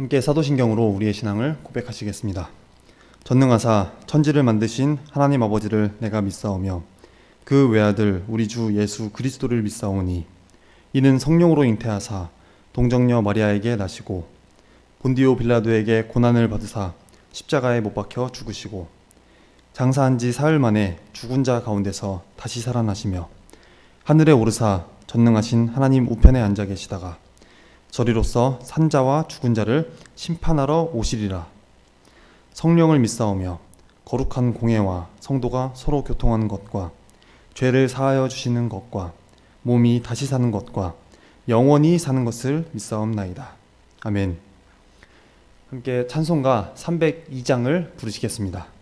함께 사도신경으로 우리의 신앙을 고백하시겠습니다. 전능하사 천지를 만드신 하나님 아버지를 내가 믿사오며 그 외아들 우리 주 예수 그리스도를 믿사오니 이는 성령으로 잉태하사 동정녀 마리아에게 나시고 본디오 빌라도에게 고난을 받으사 십자가에 못 박혀 죽으시고 장사한 지 사흘 만에 죽은 자 가운데서 다시 살아나시며 하늘에 오르사 전능하신 하나님 우편에 앉아 계시다가 저리로서 산자와 죽은 자를 심판하러 오시리라. 성령을 믿사오며 거룩한 공예와 성도가 서로 교통하는 것과 죄를 사하여 주시는 것과 몸이 다시 사는 것과 영원히 사는 것을 믿사옵나이다. 아멘. 함께 찬송가 302장을 부르시겠습니다.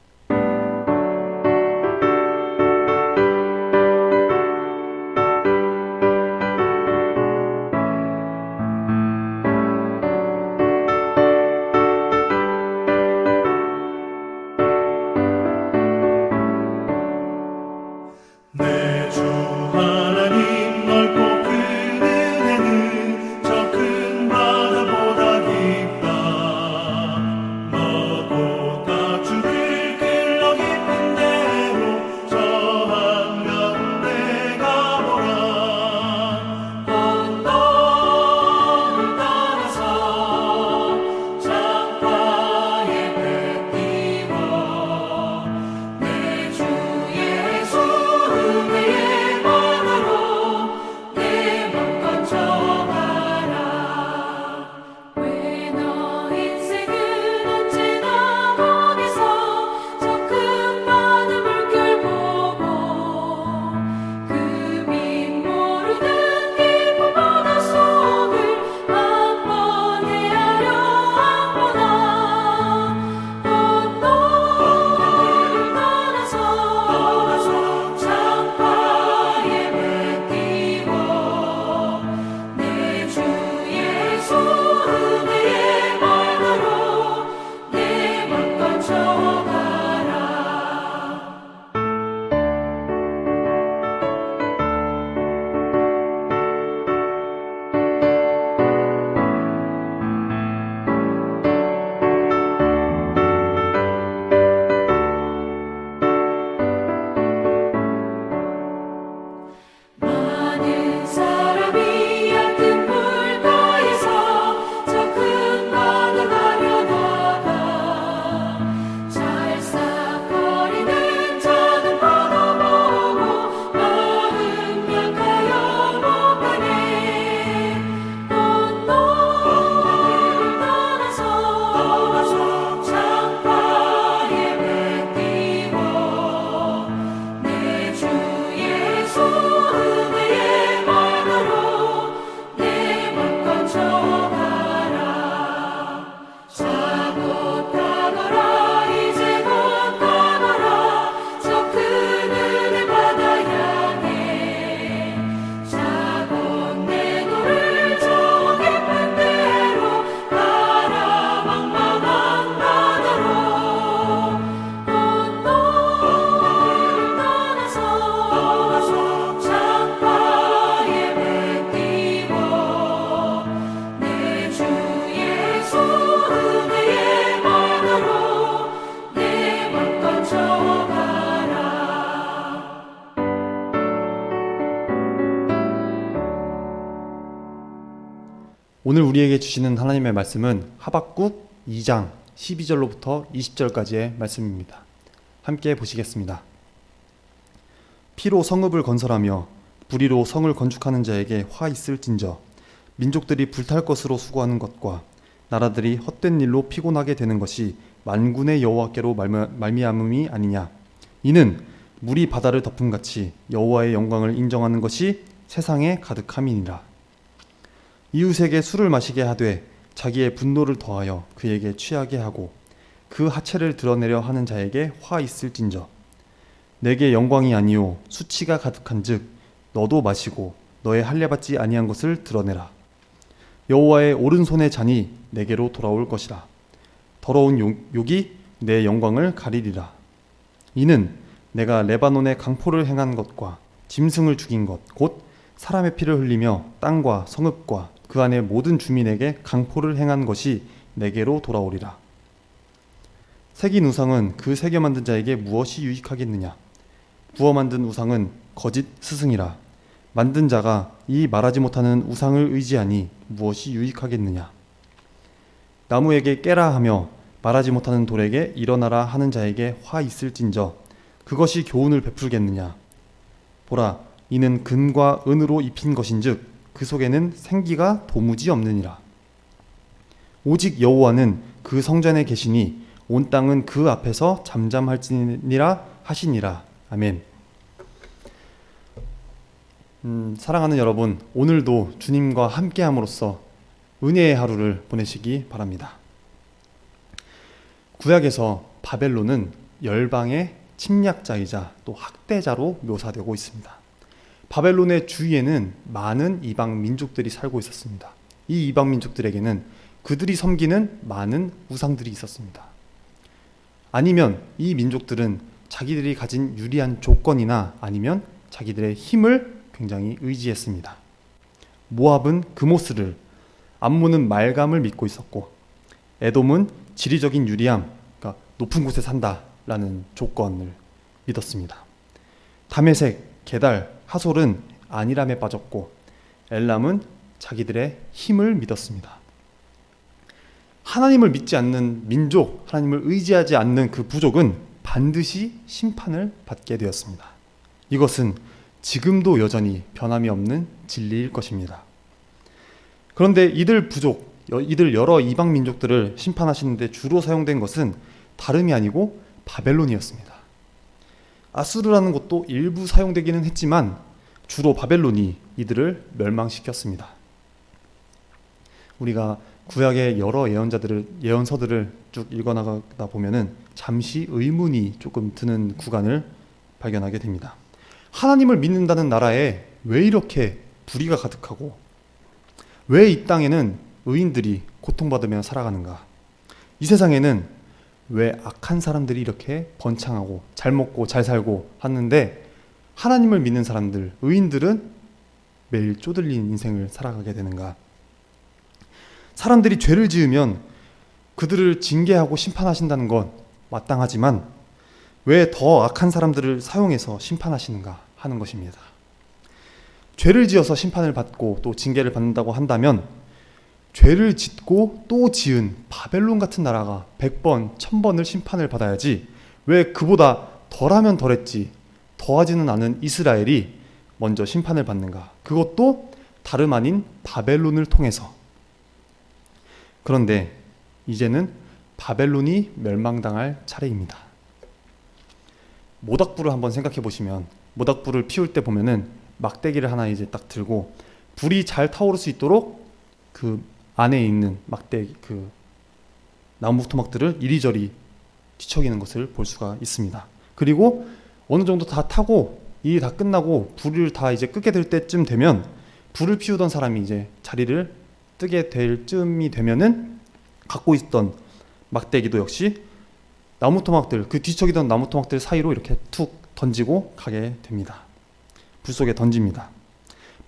오늘 우리에게 주시는 하나님의 말씀은 하박국 2장 12절로부터 20절까지의 말씀입니다. 함께 보시겠습니다. 피로 성읍을 건설하며 불의로 성을 건축하는 자에게 화 있을진저 민족들이 불탈 것으로 수고하는 것과 나라들이 헛된 일로 피곤하게 되는 것이 만군의 여호와께로 말미암음이 아니냐. 이는 물이 바다를 덮음같이 여호와의 영광을 인정하는 것이 세상에 가득함이니라. 이웃에게 술을 마시게 하되 자기의 분노를 더하여 그에게 취하게 하고 그 하체를 드러내려 하는 자에게 화 있을진저 내게 영광이 아니요 수치가 가득한즉 너도 마시고 너의 할례받지 아니한 것을 드러내라. 여호와의 오른손의 잔이 내게로 돌아올 것이라. 더러운 욕이 내 영광을 가리리라. 이는 내가 레바논에 강포를 행한 것과 짐승을 죽인 것 곧 사람의 피를 흘리며 땅과 성읍과 그 안의 모든 주민에게 강포를 행한 것이 내게로 돌아오리라. 새긴 우상은 그 새겨 만든 자에게 무엇이 유익하겠느냐? 부어 만든 우상은 거짓 스승이라. 만든 자가 이 말하지 못하는 우상을 의지하니 무엇이 유익하겠느냐? 나무에게 깨라 하며 말하지 못하는 돌에게 일어나라 하는 자에게 화 있을진저 그것이 교훈을 베풀겠느냐? 보라, 이는 금과 은으로 입힌 것인즉 그 속에는 생기가 도무지 없느니라. 오직 여호와는 그 성전에 계시니 온 땅은 그 앞에서 잠잠할지니라 하시니라. 아멘. 사랑하는 여러분, 오늘도 주님과 함께함으로써 은혜의 하루를 보내시기 바랍니다. 구약에서 바벨론은 열방의 침략자이자 또 학대자로 묘사되고 있습니다. 바벨론의 주위에는 많은 이방 민족들이 살고 있었습니다. 이 이방 민족들에게는 그들이 섬기는 많은 우상들이 있었습니다. 아니면 이 민족들은 자기들이 가진 유리한 조건이나 아니면 자기들의 힘을 굉장히 의지했습니다. 모압은 그모스를, 암몬은 말감을 믿고 있었고, 에돔은 지리적인 유리함, 그러니까 높은 곳에 산다라는 조건을 믿었습니다. 다메섹, 게달, 하솔은 안일함에 빠졌고, 엘람은 자기들의 힘을 믿었습니다. 하나님을 믿지 않는 민족, 하나님을 의지하지 않는 그 부족은 반드시 심판을 받게 되었습니다. 이것은 지금도 여전히 변함이 없는 진리일 것입니다. 그런데 이들 부족, 이들 여러 이방 민족들을 심판하시는데 주로 사용된 것은 다름이 아니고 바벨론이었습니다. 아수르라는 것도 일부 사용되기는 했지만 주로 바벨론이 이들을 멸망시켰습니다. 우리가 구약의 여러 예언서들을 쭉 읽어나가다 보면은 잠시 의문이 조금 드는 구간을 발견하게 됩니다. 하나님을 믿는다는 나라에 왜 이렇게 불의가 가득하고 왜 이 땅에는 의인들이 고통받으며 살아가는가? 이 세상에는 왜 악한 사람들이 이렇게 번창하고 잘 먹고 잘 살고 하는데 하나님을 믿는 사람들, 의인들은 매일 쪼들린 인생을 살아가게 되는가? 사람들이 죄를 지으면 그들을 징계하고 심판하신다는 건 마땅하지만 왜 더 악한 사람들을 사용해서 심판하시는가 하는 것입니다. 죄를 지어서 심판을 받고 또 징계를 받는다고 한다면 죄를 짓고 또 지은 바벨론 같은 나라가 100번, 1000번을 심판을 받아야지 왜 그보다 덜하면 덜했지 더하지는 않은 이스라엘이 먼저 심판을 받는가? 그것도 다름 아닌 바벨론을 통해서. 그런데 이제는 바벨론이 멸망당할 차례입니다. 모닥불을 한번 생각해 보시면 모닥불을 피울 때 보면은 막대기를 하나 이제 딱 들고 불이 잘 타오를 수 있도록 그 안에 있는 막대기 그 나무 토막들을 이리저리 뒤척이는 것을 볼 수가 있습니다. 그리고 어느 정도 다 타고 일이 다 끝나고 불을 다 이제 끄게 될 때쯤 되면 불을 피우던 사람이 이제 자리를 뜨게 될 쯤이 되면은 갖고 있던 막대기도 역시 나무 토막들, 그 뒤척이던 나무 토막들 사이로 이렇게 툭 던지고 가게 됩니다. 불 속에 던집니다.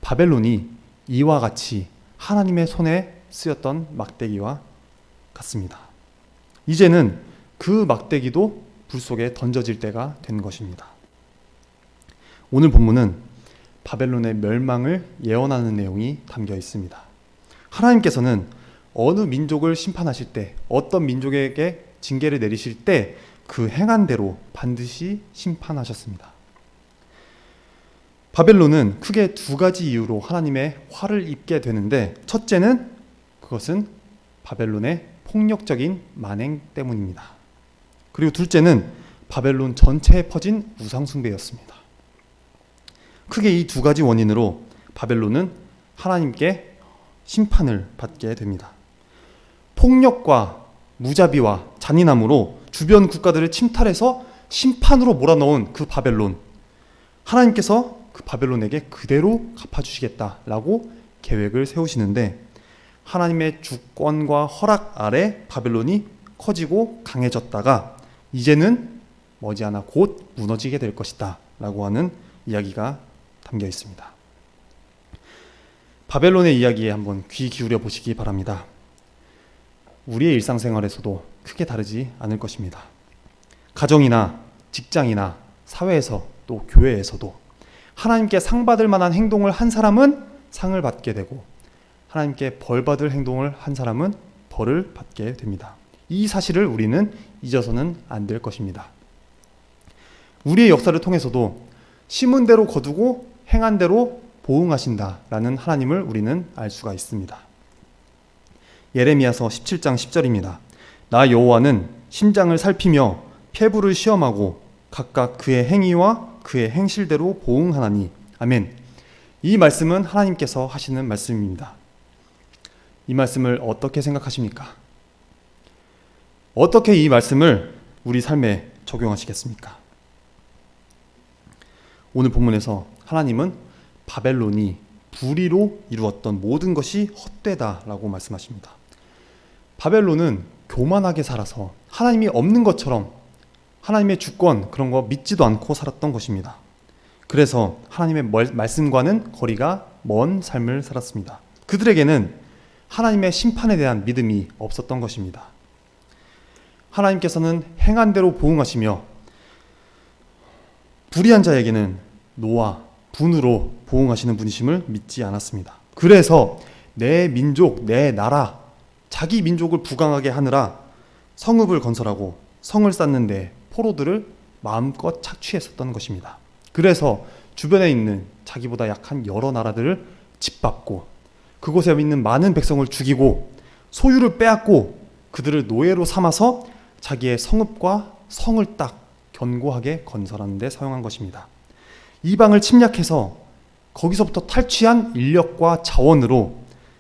바벨론이 이와 같이 하나님의 손에 쓰였던 막대기와 같습니다. 이제는 그 막대기도 불 속에 던져질 때가 된 것입니다. 오늘 본문은 바벨론의 멸망을 예언하는 내용이 담겨 있습니다. 하나님께서는 어느 민족을 심판하실 때, 어떤 민족에게 징계를 내리실 때 그 행한 대로 반드시 심판하셨습니다. 바벨론은 크게 두 가지 이유로 하나님의 화를 입게 되는데, 첫째는 그것은 바벨론의 폭력적인 만행 때문입니다. 그리고 둘째는 바벨론 전체에 퍼진 우상숭배였습니다. 크게 이 두 가지 원인으로 바벨론은 하나님께 심판을 받게 됩니다. 폭력과 무자비와 잔인함으로 주변 국가들을 침탈해서 심판으로 몰아넣은 그 바벨론, 하나님께서 그 바벨론에게 그대로 갚아주시겠다라고 계획을 세우시는데, 하나님의 주권과 허락 아래 바벨론이 커지고 강해졌다가 이제는 머지않아 곧 무너지게 될 것이다 라고 하는 이야기가 담겨 있습니다. 바벨론의 이야기에 한번 귀 기울여 보시기 바랍니다. 우리의 일상생활에서도 크게 다르지 않을 것입니다. 가정이나 직장이나 사회에서 또 교회에서도 하나님께 상 받을 만한 행동을 한 사람은 상을 받게 되고 하나님께 벌 받을 행동을 한 사람은 벌을 받게 됩니다. 이 사실을 우리는 잊어서는 안 될 것입니다. 우리의 역사를 통해서도 심은 대로 거두고 행한 대로 보응하신다라는 하나님을 우리는 알 수가 있습니다. 예레미야서 17장 10절입니다. 나 여호와는 심장을 살피며 폐부를 시험하고 각각 그의 행위와 그의 행실대로 보응하나니. 아멘. 이 말씀은 하나님께서 하시는 말씀입니다. 이 말씀을 어떻게 생각하십니까? 어떻게 이 말씀을 우리 삶에 적용하시겠습니까? 오늘 본문에서 하나님은 바벨론이 불의로 이루었던 모든 것이 헛되다라고 말씀하십니다. 바벨론은 교만하게 살아서 하나님이 없는 것처럼 하나님의 주권 그런 거 믿지도 않고 살았던 것입니다. 그래서 하나님의 말씀과는 거리가 먼 삶을 살았습니다. 그들에게는 하나님의 심판에 대한 믿음이 없었던 것입니다. 하나님께서는 행한 대로 보응하시며 불의한 자에게는 노와 분으로 보응하시는 분이심을 믿지 않았습니다. 그래서 내 민족, 내 나라, 자기 민족을 부강하게 하느라 성읍을 건설하고 성을 쌓는데 포로들을 마음껏 착취했었던 것입니다. 그래서 주변에 있는 자기보다 약한 여러 나라들을 짓밟고 그곳에 있는 많은 백성을 죽이고 소유를 빼앗고 그들을 노예로 삼아서 자기의 성읍과 성을 딱 견고하게 건설하는 데 사용한 것입니다. 이방을 침략해서 거기서부터 탈취한 인력과 자원으로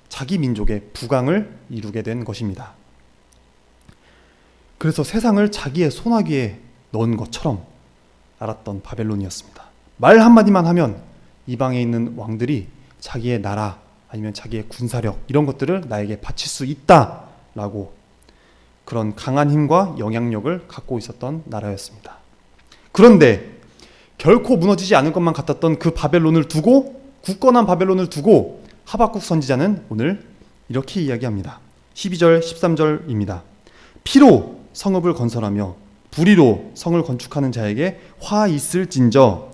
자기 민족의 부강을 이루게 된 것입니다. 그래서 세상을 자기의 손아귀에 넣은 것처럼 알았던 바벨론이었습니다. 말 한마디만 하면 이방에 있는 왕들이 자기의 나라 아니면 자기의 군사력 이런 것들을 나에게 바칠 수 있다라고 그런 강한 힘과 영향력을 갖고 있었던 나라였습니다. 그런데 결코 무너지지 않을 것만 같았던 그 바벨론을 두고 굳건한 바벨론을 두고 하박국 선지자는 오늘 이렇게 이야기합니다. 12절 13절입니다. 피로 성읍을 건설하며 불의로 성을 건축하는 자에게 화 있을진저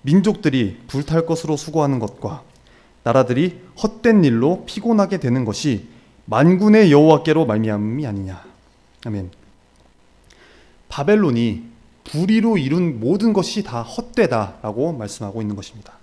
민족들이 불탈 것으로 수고하는 것과 나라들이 헛된 일로 피곤하게 되는 것이 만군의 여호와께로 말미암음이 아니냐. 아멘. 바벨론이 불의로 이룬 모든 것이 다 헛되다라고 말씀하고 있는 것입니다.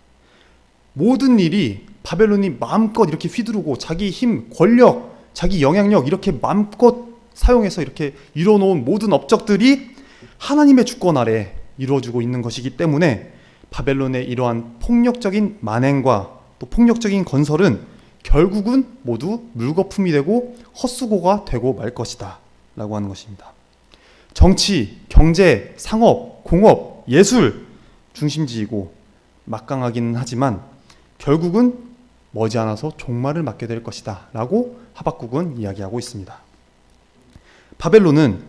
모든 일이 바벨론이 마음껏 이렇게 휘두르고 자기 힘, 권력, 자기 영향력 이렇게 마음껏 사용해서 이렇게 이뤄놓은 모든 업적들이 하나님의 주권 아래 이루어지고 있는 것이기 때문에 바벨론의 이러한 폭력적인 만행과 또 폭력적인 건설은 결국은 모두 물거품이 되고 헛수고가 되고 말 것이다 라고 하는 것입니다. 정치, 경제, 상업, 공업, 예술 중심지이고 막강하기는 하지만 결국은 머지않아서 종말을 맞게 될 것이다 라고 하박국은 이야기하고 있습니다. 바벨론은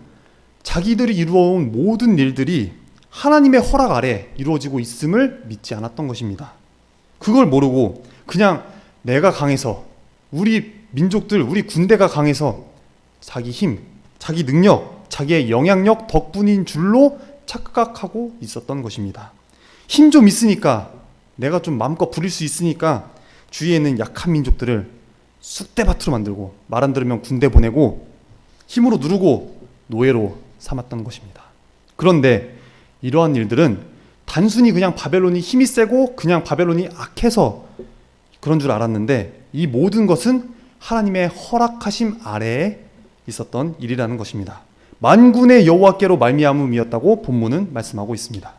자기들이 이루어온 모든 일들이 하나님의 허락 아래 이루어지고 있음을 믿지 않았던 것입니다. 그걸 모르고 그냥 내가 강해서 우리 민족들, 우리 군대가 강해서 자기 힘, 자기 능력, 자기의 영향력 덕분인 줄로 착각하고 있었던 것입니다. 힘 좀 있으니까 내가 좀 마음껏 부릴 수 있으니까 주위에 있는 약한 민족들을 쑥대밭으로 만들고 말 안 들으면 군대 보내고 힘으로 누르고 노예로 삼았던 것입니다. 그런데 이러한 일들은 단순히 그냥 바벨론이 힘이 세고 그냥 바벨론이 악해서 그런 줄 알았는데 이 모든 것은 하나님의 허락하심 아래에 있었던 일이라는 것입니다. 만군의 여호와께로 말미암음이었다고 본문은 말씀하고 있습니다.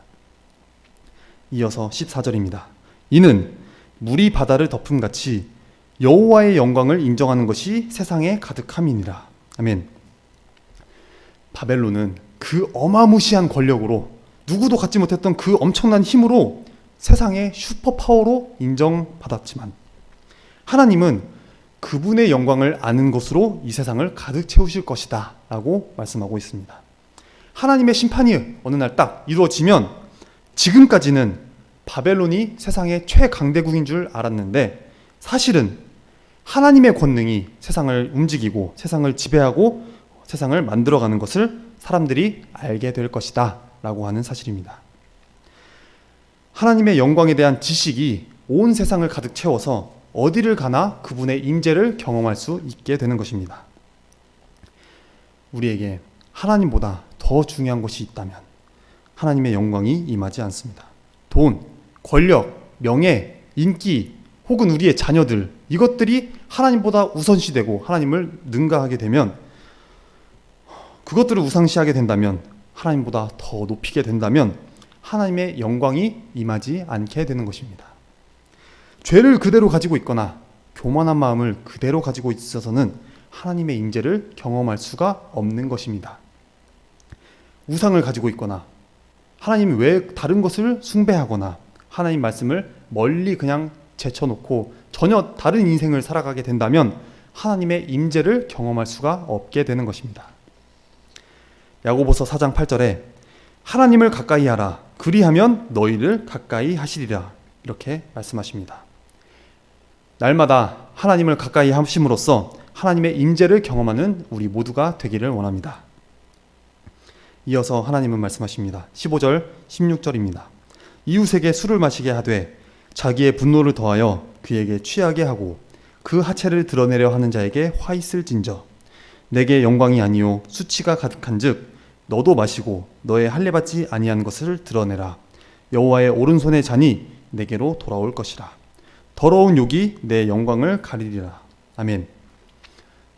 이어서 14절입니다. 이는 물이 바다를 덮음같이 여호와의 영광을 인정하는 것이 세상에 가득함이니라. 아멘. 바벨론은 그 어마무시한 권력으로 누구도 갖지 못했던 그 엄청난 힘으로 세상의 슈퍼파워로 인정받았지만 하나님은 그분의 영광을 아는 것으로 이 세상을 가득 채우실 것이다 라고 말씀하고 있습니다. 하나님의 심판이 어느 날 딱 이루어지면 지금까지는 바벨론이 세상의 최강대국인 줄 알았는데 사실은 하나님의 권능이 세상을 움직이고 세상을 지배하고 세상을 만들어가는 것을 사람들이 알게 될 것이다 라고 하는 사실입니다. 하나님의 영광에 대한 지식이 온 세상을 가득 채워서 어디를 가나 그분의 임재를 경험할 수 있게 되는 것입니다. 우리에게 하나님보다 더 중요한 것이 있다면 하나님의 영광이 임하지 않습니다. 돈, 권력, 명예, 인기 혹은 우리의 자녀들, 이것들이 하나님보다 우선시되고 하나님을 능가하게 되면, 그것들을 우상시하게 된다면, 하나님보다 더 높이게 된다면 하나님의 영광이 임하지 않게 되는 것입니다. 죄를 그대로 가지고 있거나 교만한 마음을 그대로 가지고 있어서는 하나님의 임재를 경험할 수가 없는 것입니다. 우상을 가지고 있거나 하나님 외에 다른 것을 숭배하거나 하나님 말씀을 멀리 그냥 제쳐놓고 전혀 다른 인생을 살아가게 된다면 하나님의 임재를 경험할 수가 없게 되는 것입니다. 야고보서 4장 8절에 하나님을 가까이 하라, 그리하면 너희를 가까이 하시리라, 이렇게 말씀하십니다. 날마다 하나님을 가까이 하심으로써 하나님의 임재를 경험하는 우리 모두가 되기를 원합니다. 이어서 하나님은 말씀하십니다. 15절 16절입니다. 이웃에게 술을 마시게 하되 자기의 분노를 더하여 그에게 취하게 하고 그 하체를 드러내려 하는 자에게 화 있을진저 내게 영광이 아니요 수치가 가득한즉 너도 마시고 너의 할례받지 아니한 것을 드러내라. 여호와의 오른손의 잔이 내게로 돌아올 것이라. 더러운 욕이 내 영광을 가리리라. 아멘.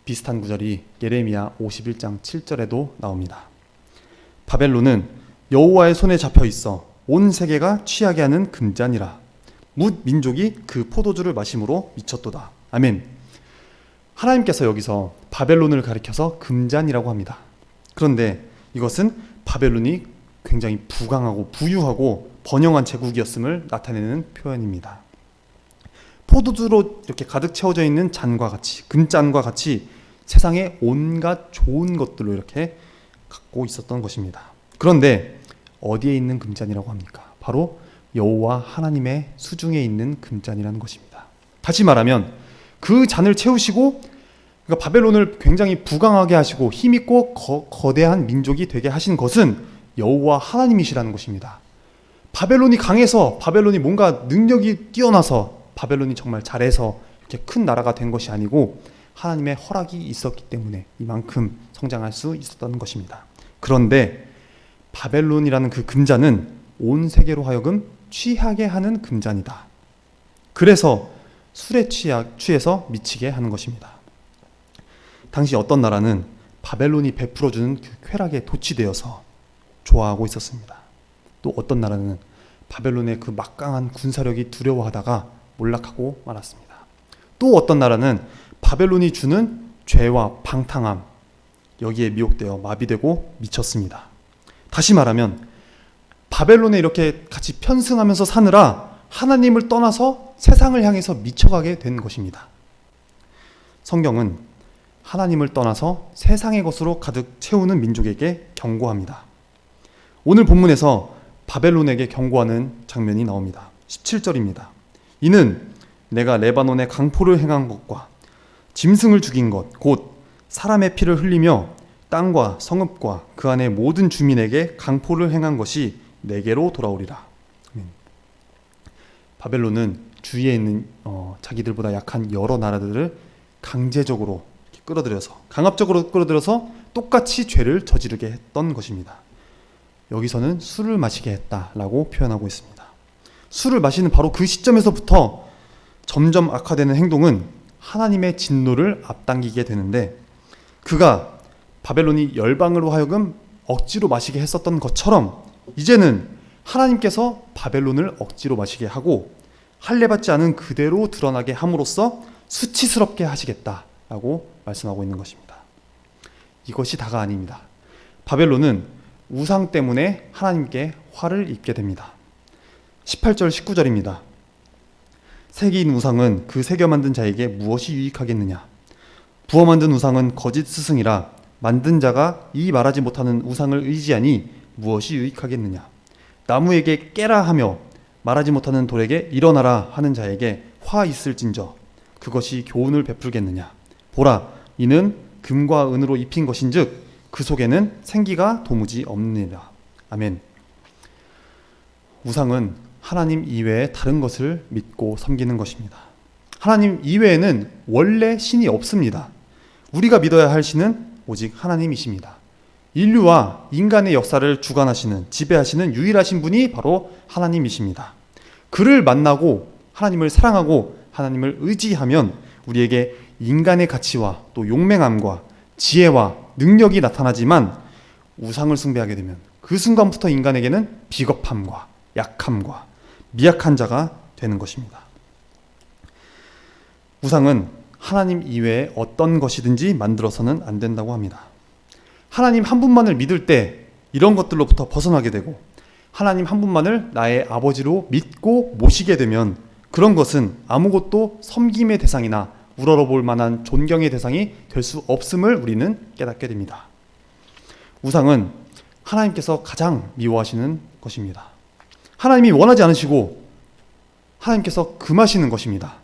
비슷한 구절이 예레미야 51장 7절에도 나옵니다. 바벨론은 여호와의 손에 잡혀 있어 온 세계가 취하게 하는 금잔이라. 뭇 민족이 그 포도주를 마심으로 미쳤도다. 아멘. 하나님께서 여기서 바벨론을 가리켜서 금잔이라고 합니다. 그런데 이것은 바벨론이 굉장히 부강하고 부유하고 번영한 제국이었음을 나타내는 표현입니다. 포도주로 이렇게 가득 채워져 있는 잔과 같이, 금잔과 같이 세상의 온갖 좋은 것들로 이렇게 갖고 있었던 것입니다. 그런데 어디에 있는 금잔이라고 합니까? 바로 여호와 하나님의 수중에 있는 금잔이라는 것입니다. 다시 말하면 그 잔을 채우시고, 그러니까 바벨론을 굉장히 부강하게 하시고 힘있고 거대한 민족이 되게 하신 것은 여호와 하나님이시라는 것입니다. 바벨론이 강해서, 바벨론이 뭔가 능력이 뛰어나서, 바벨론이 정말 잘해서 이렇게 큰 나라가 된 것이 아니고 하나님의 허락이 있었기 때문에 이만큼 성장할 수 있었던 것입니다. 그런데 바벨론이라는 그 금잔은 온 세계로 하여금 취하게 하는 금잔이다. 그래서 술에 취해서 미치게 하는 것입니다. 당시 어떤 나라는 바벨론이 베풀어주는 그 쾌락에 도취되어서 좋아하고 있었습니다. 또 어떤 나라는 바벨론의 그 막강한 군사력이 두려워하다가 몰락하고 말았습니다. 또 어떤 나라는 바벨론이 주는 죄와 방탕함, 여기에 미혹되어 마비되고 미쳤습니다. 다시 말하면 바벨론에 이렇게 같이 편승하면서 사느라 하나님을 떠나서 세상을 향해서 미쳐가게 된 것입니다. 성경은 하나님을 떠나서 세상의 것으로 가득 채우는 민족에게 경고합니다. 오늘 본문에서 바벨론에게 경고하는 장면이 나옵니다. 17절입니다. 이는 내가 레바논에 강포를 행한 것과 짐승을 죽인 것, 곧 사람의 피를 흘리며 땅과 성읍과 그 안의 모든 주민에게 강포를 행한 것이 내게로 돌아오리라. 바벨론은 주위에 있는 자기들보다 약한 여러 나라들을 강제적으로 끌어들여서, 강압적으로 끌어들여서 똑같이 죄를 저지르게 했던 것입니다. 여기서는 술을 마시게 했다라고 표현하고 있습니다. 술을 마시는 바로 그 시점에서부터 점점 악화되는 행동은 하나님의 진노를 앞당기게 되는데, 그가 바벨론이 열방으로 하여금 억지로 마시게 했었던 것처럼 이제는 하나님께서 바벨론을 억지로 마시게 하고 할례받지 않은 그대로 드러나게 함으로써 수치스럽게 하시겠다라고 말씀하고 있는 것입니다. 이것이 다가 아닙니다. 바벨론은 우상 때문에 하나님께 화를 입게 됩니다. 18절 19절입니다. 새긴 우상은 그 새겨 만든 자에게 무엇이 유익하겠느냐? 부어 만든 우상은 거짓 스승이라 만든 자가 이 말하지 못하는 우상을 의지하니 무엇이 유익하겠느냐? 나무에게 깨라 하며 말하지 못하는 돌에게 일어나라 하는 자에게 화 있을진저 그것이 교훈을 베풀겠느냐. 보라, 이는 금과 은으로 입힌 것인즉 그 속에는 생기가 도무지 없느니라. 아멘. 우상은 하나님 이외에 다른 것을 믿고 섬기는 것입니다. 하나님 이외에는 원래 신이 없습니다. 우리가 믿어야 할 신은 오직 하나님이십니다. 인류와 인간의 역사를 주관하시는, 지배하시는 유일하신 분이 바로 하나님이십니다. 그를 만나고 하나님을 사랑하고 하나님을 의지하면 우리에게 인간의 가치와 또 용맹함과 지혜와 능력이 나타나지만, 우상을 숭배하게 되면 그 순간부터 인간에게는 비겁함과 약함과 미약한 자가 되는 것입니다. 우상은 하나님 이외에 어떤 것이든지 만들어서는 안 된다고 합니다. 하나님 한 분만을 믿을 때 이런 것들로부터 벗어나게 되고, 하나님 한 분만을 나의 아버지로 믿고 모시게 되면 그런 것은 아무것도 섬김의 대상이나 우러러볼 만한 존경의 대상이 될 수 없음을 우리는 깨닫게 됩니다. 우상은 하나님께서 가장 미워하시는 것입니다. 하나님이 원하지 않으시고 하나님께서 금하시는 것입니다.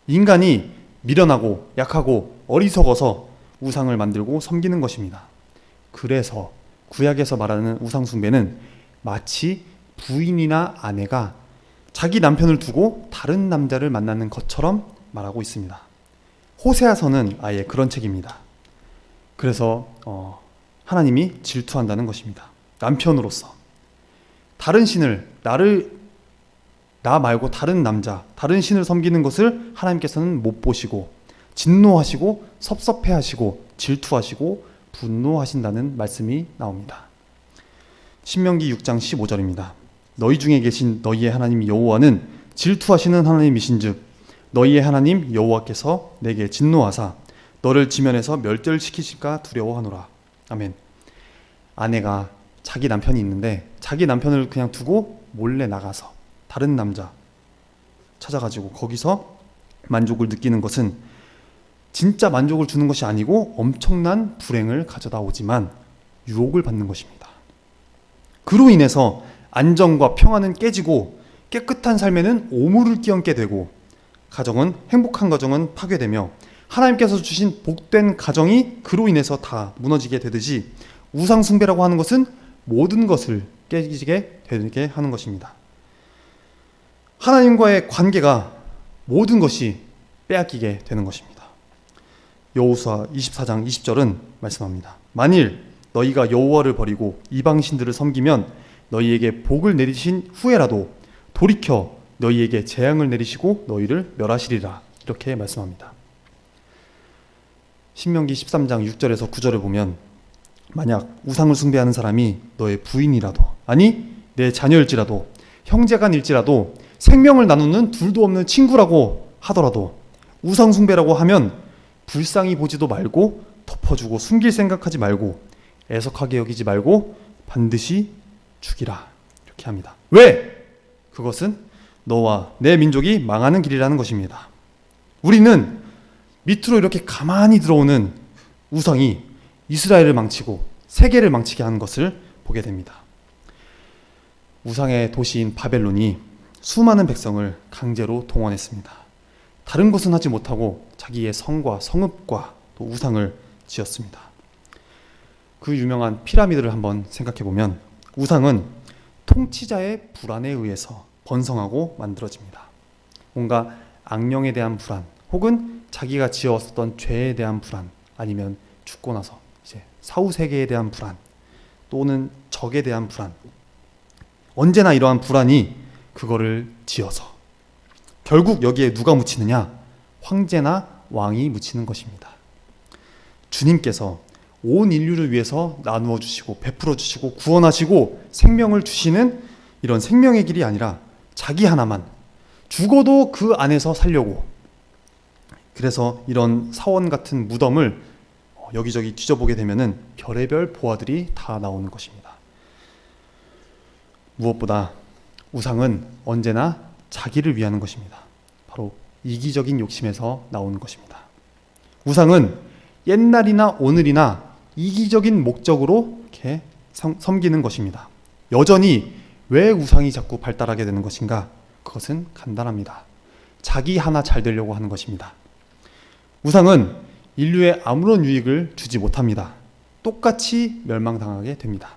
인간이 미련하고 약하고 어리석어서 우상을 만들고 섬기는 것입니다. 그래서 구약에서 말하는 우상 숭배는 마치 부인이나 아내가 자기 남편을 두고 다른 남자를 만나는 것처럼 말하고 있습니다. 호세아서는 아예 그런 책입니다. 그래서 하나님이 질투한다는 것입니다. 남편으로서 다른 신을, 나 말고 다른 남자, 다른 신을 섬기는 것을 하나님께서는 못 보시고 진노하시고 섭섭해하시고 질투하시고 분노하신다는 말씀이 나옵니다. 신명기 6장 15절입니다. 너희 중에 계신 너희의 하나님 여호와는 질투하시는 하나님이신즉 너희의 하나님 여호와께서 내게 진노하사 너를 지면에서 멸절시키실까 두려워하노라. 아멘. 아내가 자기 남편이 있는데 자기 남편을 그냥 두고 몰래 나가서 다른 남자 찾아가지고 거기서 만족을 느끼는 것은 진짜 만족을 주는 것이 아니고 엄청난 불행을 가져다 오지만 유혹을 받는 것입니다. 그로 인해서 안정과 평안은 깨지고 깨끗한 삶에는 오물을 끼얹게 되고 가정은, 행복한 가정은 파괴되며 하나님께서 주신 복된 가정이 그로 인해서 다 무너지게 되듯이 우상 숭배라고 하는 것은 모든 것을 깨지게 되게 하는 것입니다. 하나님과의 관계가 모든 것이 빼앗기게 되는 것입니다. 여호수아 24장 20절은 말씀합니다. 만일 너희가 여호와를 버리고 이방 신들을 섬기면 너희에게 복을 내리신 후에라도 돌이켜 너희에게 재앙을 내리시고 너희를 멸하시리라. 이렇게 말씀합니다. 신명기 13장 6절에서 9절을 보면 만약 우상을 숭배하는 사람이 너의 부인이라도, 아니 내 자녀일지라도, 형제간일지라도, 생명을 나누는 둘도 없는 친구라고 하더라도 우상 숭배라고 하면 불쌍히 보지도 말고 덮어주고 숨길 생각하지 말고 애석하게 여기지 말고 반드시 죽이라. 이렇게 합니다. 왜? 그것은 너와 내 민족이 망하는 길이라는 것입니다. 우리는 밑으로 이렇게 가만히 들어오는 우상이 이스라엘을 망치고 세계를 망치게 하는 것을 보게 됩니다. 우상의 도시인 바벨론이 수많은 백성을 강제로 동원했습니다. 다른 것은 하지 못하고 자기의 성과 성읍과 또 우상을 지었습니다. 그 유명한 피라미드를 한번 생각해 보면 우상은 통치자의 불안에 의해서 번성하고 만들어집니다. 뭔가 악령에 대한 불안, 혹은 자기가 지었었던 죄에 대한 불안, 아니면 죽고 나서 이제 사후 세계에 대한 불안, 또는 적에 대한 불안, 언제나 이러한 불안이 그거를 지어서 결국 여기에 누가 묻히느냐? 황제나 왕이 묻히는 것입니다. 주님께서 온 인류를 위해서 나누어 주시고 베풀어 주시고 구원하시고 생명을 주시는 이런 생명의 길이 아니라 자기 하나만, 죽어도 그 안에서 살려고, 그래서 이런 사원 같은 무덤을 여기저기 뒤져보게 되면은 별의별 보화들이 다 나오는 것입니다. 무엇보다 우상은 언제나 자기를 위하는 것입니다. 바로 이기적인 욕심에서 나오는 것입니다. 우상은 옛날이나 오늘이나 이기적인 목적으로 이렇게 섬기는 것입니다. 여전히 왜 우상이 자꾸 발달하게 되는 것인가? 그것은 간단합니다. 자기 하나 잘 되려고 하는 것입니다. 우상은 인류에 아무런 유익을 주지 못합니다. 똑같이 멸망당하게 됩니다.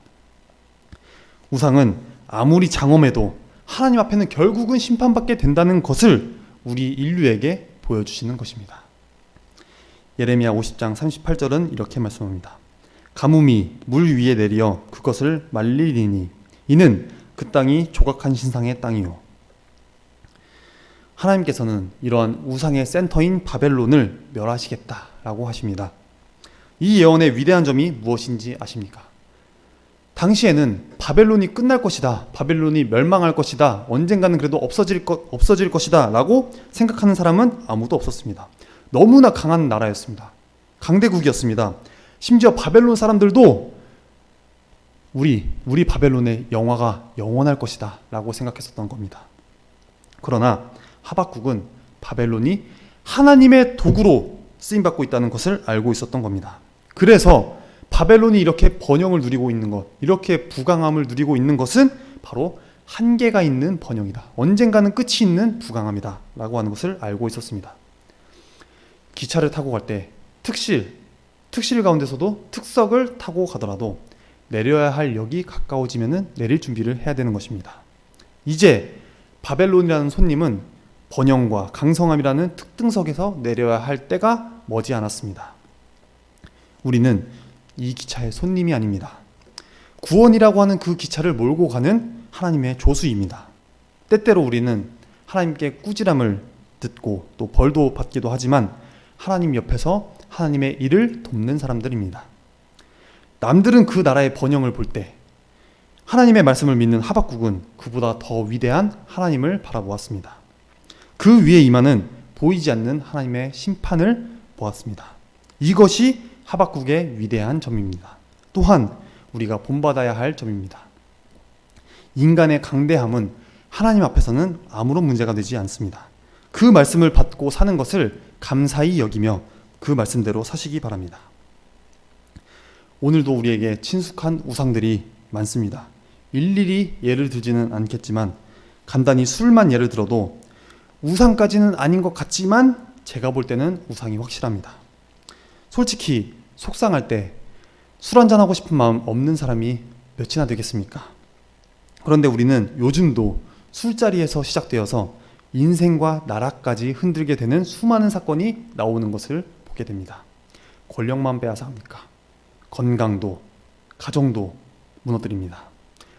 우상은 아무리 장엄해도 하나님 앞에는 결국은 심판받게 된다는 것을 우리 인류에게 보여주시는 것입니다. 예레미야 50장 38절은 이렇게 말씀합니다. 가뭄이 물 위에 내리어 그것을 말리리니 이는 그 땅이 조각한 신상의 땅이요. 하나님께서는 이러한 우상의 센터인 바벨론을 멸하시겠다라고 하십니다. 이 예언의 위대한 점이 무엇인지 아십니까? 당시에는 바벨론이 끝날 것이다, 바벨론이 멸망할 것이다, 언젠가는 그래도 없어질 것이다 라고 생각하는 사람은 아무도 없었습니다. 너무나 강한 나라였습니다. 강대국이었습니다. 심지어 바벨론 사람들도 우리 바벨론의 영화가 영원할 것이다 라고 생각했었던 겁니다. 그러나 하박국은 바벨론이 하나님의 도구로 쓰임받고 있다는 것을 알고 있었던 겁니다. 그래서 바벨론이 이렇게 번영을 누리고 있는 것, 이렇게 부강함을 누리고 있는 것은 바로 한계가 있는 번영이다, 언젠가는 끝이 있는 부강함이다 라고 하는 것을 알고 있었습니다. 기차를 타고 갈 때 특실 가운데서도 특석을 타고 가더라도 내려야 할 역이 가까워지면 내릴 준비를 해야 되는 것입니다. 이제 바벨론이라는 손님은 번영과 강성함이라는 특등석에서 내려야 할 때가 머지않았습니다. 우리는 이 기차의 손님이 아닙니다. 구원이라고 하는 그 기차를 몰고 가는 하나님의 조수입니다. 때때로 우리는 하나님께 꾸지람을 듣고 또 벌도 받기도 하지만 하나님 옆에서 하나님의 일을 돕는 사람들입니다. 남들은 그 나라의 번영을 볼 때 하나님의 말씀을 믿는 하박국은 그보다 더 위대한 하나님을 바라보았습니다. 그 위에 임하는 보이지 않는 하나님의 심판을 보았습니다. 이것이 하박국의 위대한 점입니다. 또한 우리가 본받아야 할 점입니다. 인간의 강대함은 하나님 앞에서는 아무런 문제가 되지 않습니다. 그 말씀을 받고 사는 것을 감사히 여기며 그 말씀대로 사시기 바랍니다. 오늘도 우리에게 친숙한 우상들이 많습니다. 일일이 예를 들지는 않겠지만 간단히 술만 예를 들어도 우상까지는 아닌 것 같지만 제가 볼 때는 우상이 확실합니다. 솔직히 속상할 때 술 한잔하고 싶은 마음 없는 사람이 몇이나 되겠습니까? 그런데 우리는 요즘도 술자리에서 시작되어서 인생과 나라까지 흔들게 되는 수많은 사건이 나오는 것을 보게 됩니다. 권력만 빼앗아갑니까? 건강도, 가정도 무너뜨립니다.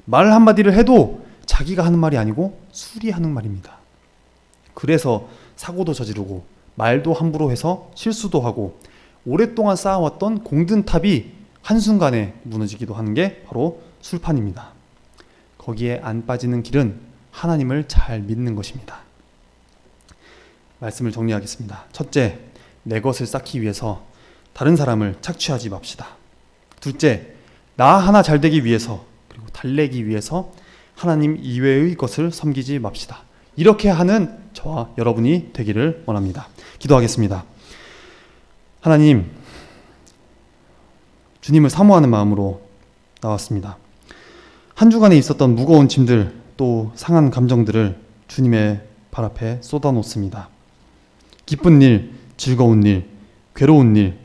말 한마디를 해도 자기가 하는 말이 아니고 술이 하는 말입니다. 그래서 사고도 저지르고 말도 함부로 해서 실수도 하고 오랫동안 쌓아왔던 공든탑이 한순간에 무너지기도 하는 게 바로 술판입니다. 거기에 안 빠지는 길은 하나님을 잘 믿는 것입니다. 말씀을 정리하겠습니다. 첫째, 내 것을 쌓기 위해서 다른 사람을 착취하지 맙시다. 둘째, 나 하나 잘 되기 위해서 그리고 달래기 위해서 하나님 이외의 것을 섬기지 맙시다. 이렇게 하는 저와 여러분이 되기를 원합니다. 기도하겠습니다. 하나님, 주님을 사모하는 마음으로 나왔습니다. 한 주간에 있었던 무거운 짐들 또 상한 감정들을 주님의 발 앞에 쏟아놓습니다. 기쁜 일, 즐거운 일, 괴로운 일,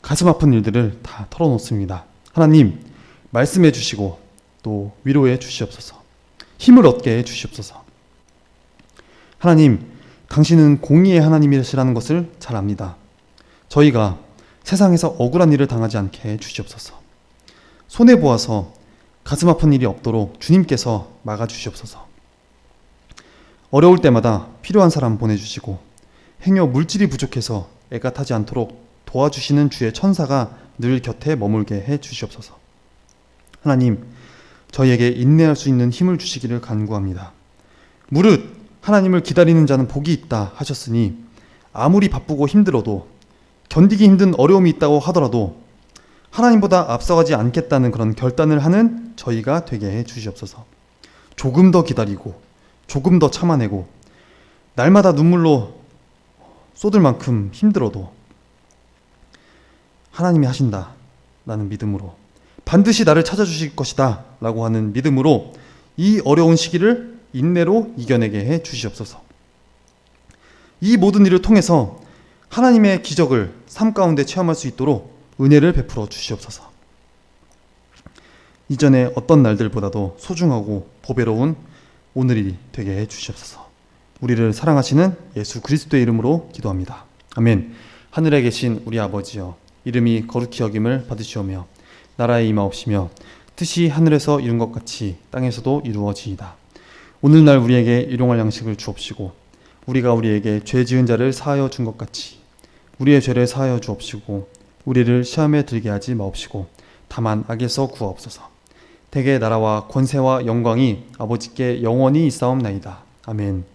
가슴 아픈 일들을 다 털어놓습니다. 하나님, 말씀해 주시고 또 위로해 주시옵소서. 힘을 얻게 해 주시옵소서. 하나님, 당신은 공의의 하나님이시라는 것을 잘 압니다. 저희가 세상에서 억울한 일을 당하지 않게 해 주시옵소서. 손해보아서 가슴 아픈 일이 없도록 주님께서 막아주시옵소서. 어려울 때마다 필요한 사람 보내주시고 행여 물질이 부족해서 애가 타지 않도록 도와주시는 주의 천사가 늘 곁에 머물게 해 주시옵소서. 하나님, 저희에게 인내할 수 있는 힘을 주시기를 간구합니다. 무릇 하나님을 기다리는 자는 복이 있다 하셨으니 아무리 바쁘고 힘들어도 견디기 힘든 어려움이 있다고 하더라도 하나님보다 앞서가지 않겠다는 그런 결단을 하는 저희가 되게 해 주시옵소서. 조금 더 기다리고 조금 더 참아내고 날마다 눈물로 쏟을 만큼 힘들어도 하나님이 하신다 라는 믿음으로, 반드시 나를 찾아주실 것이다 라고 하는 믿음으로 이 어려운 시기를 인내로 이겨내게 해 주시옵소서. 이 모든 일을 통해서 하나님의 기적을 삶 가운데 체험할 수 있도록 은혜를 베풀어 주시옵소서. 이전에 어떤 날들보다도 소중하고 보배로운 오늘이 되게 해 주시옵소서. 우리를 사랑하시는 예수 그리스도의 이름으로 기도합니다. 아멘. 하늘에 계신 우리 아버지여, 이름이 거룩히 여김을 받으시오며 나라에 임하옵시며 뜻이 하늘에서 이룬 것 같이 땅에서도 이루어지이다. 오늘날 우리에게 일용할 양식을 주옵시고 우리가 우리에게 죄 지은 자를 사하여 준 것 같이 우리의 죄를 사하여 주옵시고 우리를 시험에 들게 하지 마옵시고 다만 악에서 구하옵소서. 대개 나라와 권세와 영광이 아버지께 영원히 있사옵나이다. 아멘.